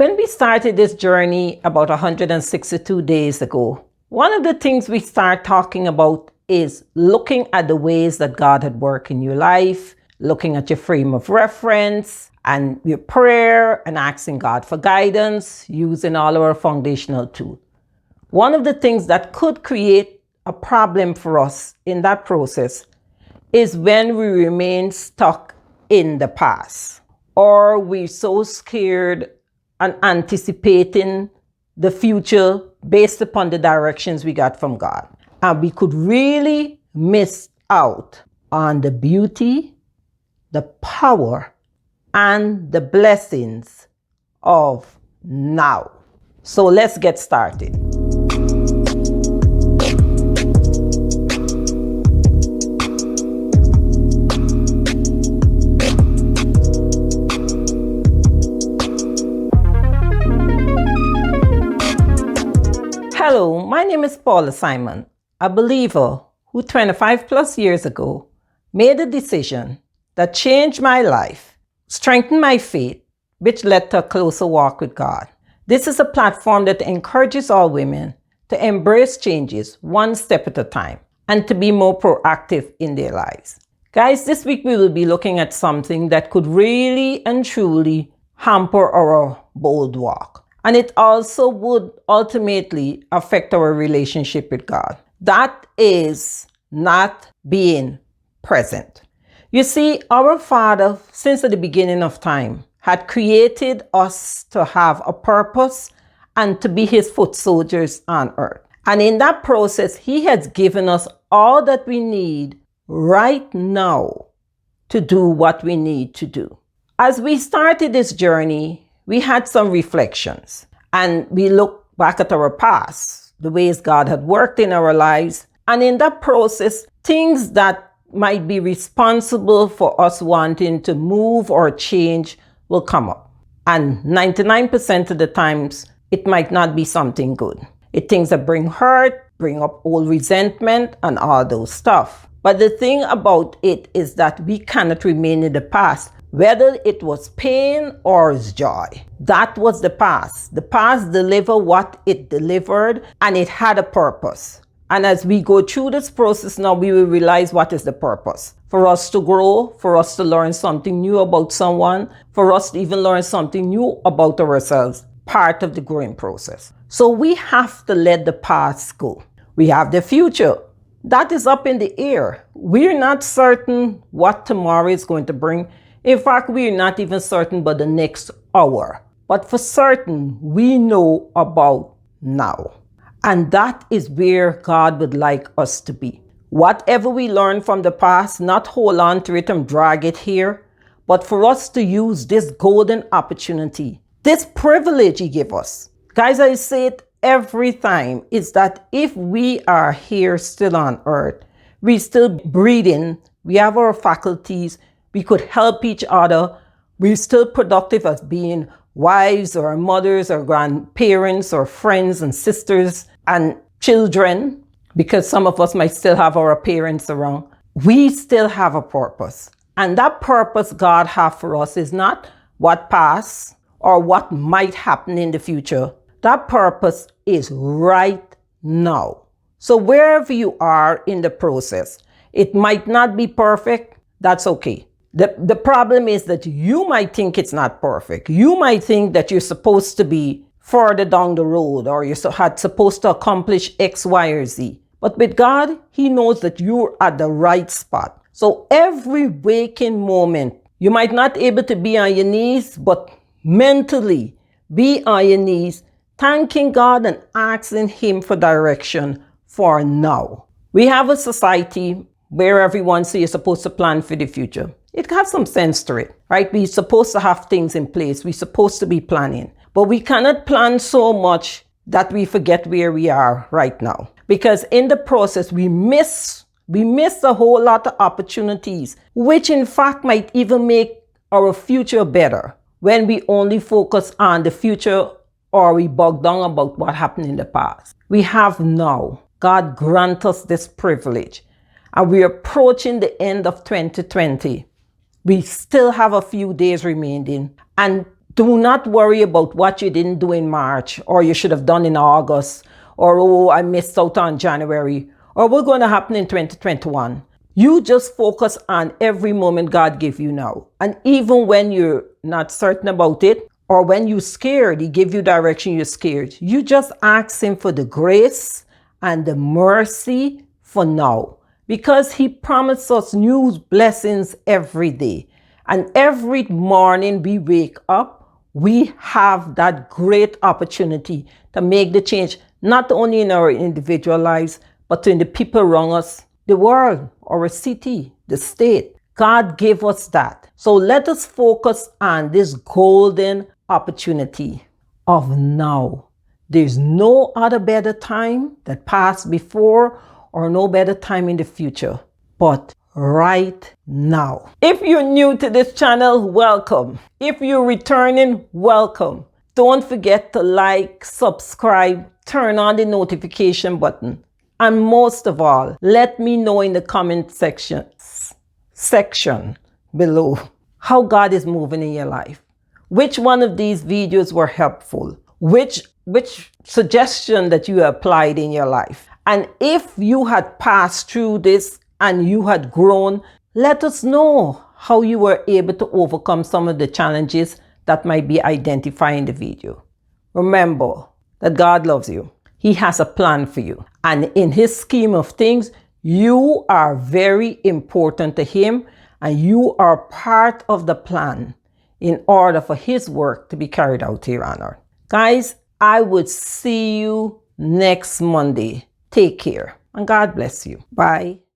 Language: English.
When we started this journey about 162 days ago, one of the things we start talking about is looking at the ways that God had worked in your life, looking at your frame of reference and your prayer and asking God for guidance using all our foundational tools. One of the things that could create a problem for us in that process is when we remain stuck in the past, or we're so scared and anticipating the future based upon the directions we got from God. And we could really miss out on the beauty, the power, and the blessings of now. So let's get started. Hello, my name is Paula Simon, a believer who 25 plus years ago made a decision that changed my life, strengthened my faith, which led to a closer walk with God. This is a platform that encourages all women to embrace changes one step at a time and to be more proactive in their lives. Guys, this week we will be looking at something that could really and truly hamper our bold walk. And it also would ultimately affect our relationship with God. That is not being present. You see, our Father, since the beginning of time, had created us to have a purpose and to be His foot soldiers on earth. And in that process, He has given us all that we need right now to do what we need to do. As we started this journey, we had some reflections and we looked back at our past, the ways God had worked in our lives. And in that process, things that might be responsible for us wanting to move or change will come up. And 99% of the times, it might not be something good. It's things that bring hurt, bring up old resentment and all those stuff. But the thing about it is that we cannot remain in the past, whether it was pain or joy. That was the past. The past delivered what it delivered, and it had a purpose. And as we go through this process now, we will realize what is the purpose. For us to grow, for us to learn something new about someone, for us to even learn something new about ourselves, part of the growing process. So we have to let the past go. We have the future. That is up in the air. We're not certain what tomorrow is going to bring. In fact, we're not even certain about the next hour. But for certain, we know about now. And that is where God would like us to be. Whatever we learn from the past, not hold on to it and drag it here, but for us to use this golden opportunity, this privilege He gave us. Guys, I say it every time, is that if we are here still on earth, we're still breathing, we have our faculties, we could help each other, we're still productive as being wives or mothers or grandparents or friends and sisters and children, because some of us might still have our parents around. We still have a purpose. And that purpose God has for us is not what passed or what might happen in the future. That purpose is right now. So wherever you are in the process, it might not be perfect. That's okay. The problem is that you might think it's not perfect. You might think that you're supposed to be further down the road, or you're supposed to accomplish X, Y, or Z. But with God, He knows that you're at the right spot. So every waking moment, you might not be able to be on your knees, but mentally be on your knees, thanking God and asking Him for direction for now. We have a society where everyone says you're supposed to plan for the future. It has some sense to it, right? We're supposed to have things in place. We're supposed to be planning. But we cannot plan so much that we forget where we are right now. Because in the process, we miss a whole lot of opportunities, which in fact might even make our future better when we only focus on the future or we bog down about what happened in the past. We have now. God grant us this privilege. And we're approaching the end of 2020. We still have a few days remaining. And Do not worry about what you didn't do in March, or you should have done in August, or oh, I missed out on January, or what's going to happen in 2021. You just focus on every moment God gives you now. And even when you're not certain about it, or when you're scared, He give you direction, you're scared. You just ask Him for the grace and the mercy for now. Because He promised us new blessings every day. And every morning we wake up, we have that great opportunity to make the change, not only in our individual lives, but in the people around us, the world, our city, the state. God gave us that. So let us focus on this golden opportunity of now. There's no other better time that passed before or no better time in the future, but right now. If you're new to this channel, welcome. If you're returning, welcome. Don't forget to like, subscribe, turn on the notification button. And most of all, let me know in the comment section below how God is moving in your life. Which one of these videos were helpful? Which suggestion that you applied in your life? And if you had passed through this and you had grown, let us know how you were able to overcome some of the challenges that might be identified in the video. Remember that God loves you. He has a plan for you. And in His scheme of things, you are very important to Him, and you are part of the plan in order for His work to be carried out here on earth. Guys, I would see you next Monday. Take care and God bless you. Bye.